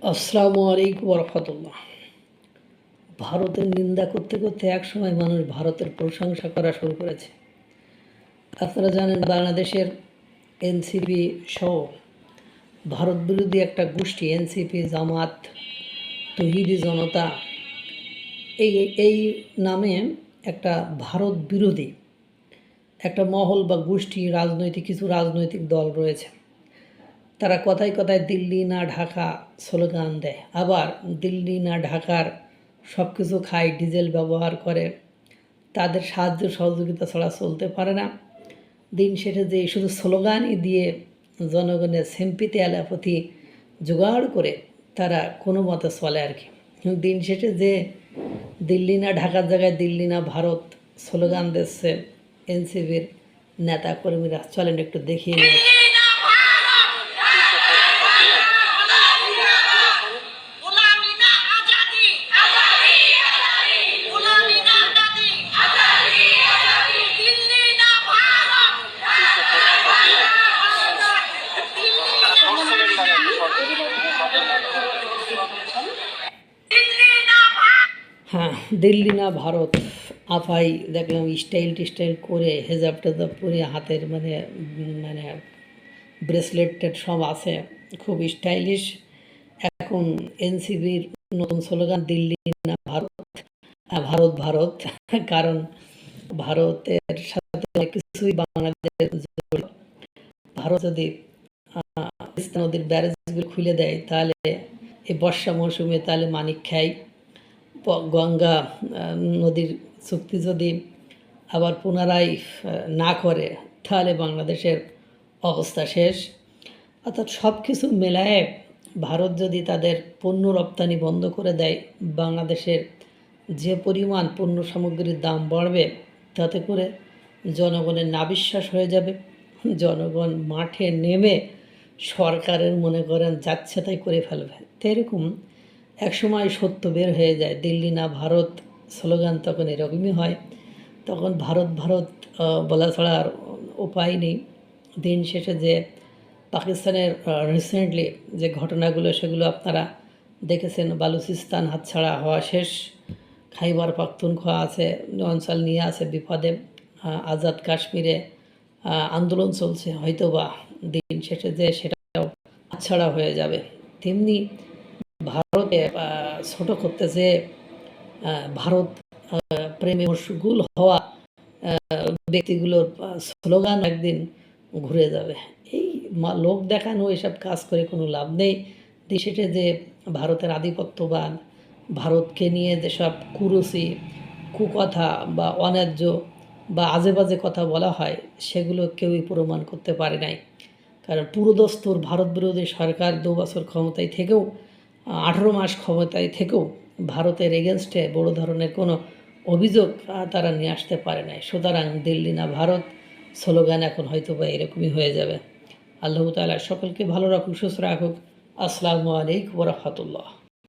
আসসালামু আলাইকুম রহমতুল্লাহ। ভারতের নিন্দা করতে করতে একসময় মানুষ ভারতের প্রশংসা করা শুরু করেছে। আপনারা জানেন বাংলাদেশের এনসিপি সহ ভারত বিরোধী একটা গোষ্ঠী এনসিপি, জামাত, তৌহিদি জনতা, এই এই নামে একটা ভারত বিরোধী একটা মহল বা গোষ্ঠী, কিছু রাজনৈতিক দল রয়েছে। তারা কথায় কথায় দিল্লি না ঢাকা স্লোগান দেয়, আবার দিল্লি না ঢাকার সব কিছু খায়, ডিজেল ব্যবহার করে, তাদের সাহায্য সহযোগিতা ছাড়া চলতে পারে না। দিন শেষে যে শুধু স্লোগানই দিয়ে জনগণের সিম্পিতে এলাপতি জোগাড় করে তারা কোনো মতে চলে আর কি। দিন শেষে যে দিল্লি না ঢাকার জায়গায় দিল্লি না ভারত স্লোগান দিচ্ছে এনসিপির নেতা কর্মীরা, চলেন একটু দেখিয়ে নিয়ে। হ্যাঁ, দিল্লি না ভারত। আফাই দেখলাম স্টাইল করে হেজাব টেজাব পরে হাতের মানে মানে ব্রেসলেট সব আছে, খুব স্টাইলিশ। এখন এনসিবির নতুন স্লোগান দিল্লি না ভারত, ভারত ভারত। কারণ ভারতের সাথে অনেক কিছুই বাংলাদেশের জড়িত। ভারত যদি তিস্তা নদীর ব্যারেজগুলো খুলে দেয় তাহলে এই বর্ষা মৌসুমে তাহলে মানিকখাই গঙ্গা নদীর চুক্তি যদি আবার পুনরায় না করে তাহলে বাংলাদেশের অবস্থা শেষ। অর্থাৎ সব কিছু মেলায় ভারত যদি তাদের পণ্য রপ্তানি বন্ধ করে দেয়, বাংলাদেশের যে পরিমাণ পণ্য সামগ্রীর দাম বাড়বে, তাতে করে জনগণের নাবিশ্বাস হয়ে যাবে। জনগণ মাঠে নেমে সরকারের মনে করেন যাচ্ছে তাই করে ফেলবে। তো এরকম একসময় সত্য বের হয়ে যায়। দিল্লি না ভারত স্লোগান তখন এরকমই হয়। তখন ভারত ভারত বলা ছাড়া আর উপায় নেই। দিন শেষে যে পাকিস্তানের রিসেন্টলি যে ঘটনাগুলো সেগুলো আপনারা দেখেছেন। বালুচিস্তান হাতছাড়া হওয়া শেষ, খাইবার পাখতুনখোয়া আছে অঞ্চল নিয়ে আছে বিপদে, আজাদ কাশ্মীরে আন্দোলন চলছে, হয়তো বা দিন শেষে যে সেটাও হাতছাড়া হয়ে যাবে। তেমনি ভারতে ছোট করতে যে ভারত প্রেমে মশগুল হওয়া ব্যক্তিগুলোর স্লোগান একদিন ঘুরে যাবে। এই লোক দেখানো এসব কাজ করে কোনো লাভ নেই। দেশেতে যে ভারতের আধিপত্যবাদ, ভারতকে নিয়ে যেসব কুরুচি, কুকথা বা অন্যায্য বা আজে বাজে কথা বলা হয়, সেগুলো কেউই প্রমাণ করতে পারে নাই। কারণ পুরোদস্তুর ভারত বিরোধী সরকার 2 বছর ক্ষমতায় থেকেও, 18 মাস ক্ষমতায় থেকেও ভারতের এগেনস্টে বড় ধরনের কোনো অভিযোগ তারা নিয়ে আসতে পারে নাই। সুতরাং দিল্লি না ভারত স্লোগান এখন হয়তো বা এরকমই হয়ে যাবে। আল্লাহ তাআলা সকলকে ভালো রাখুক, সুস্থ রাখুক। আসসালামু আলাইকুম ওয়া রাহমাতুল্লাহ।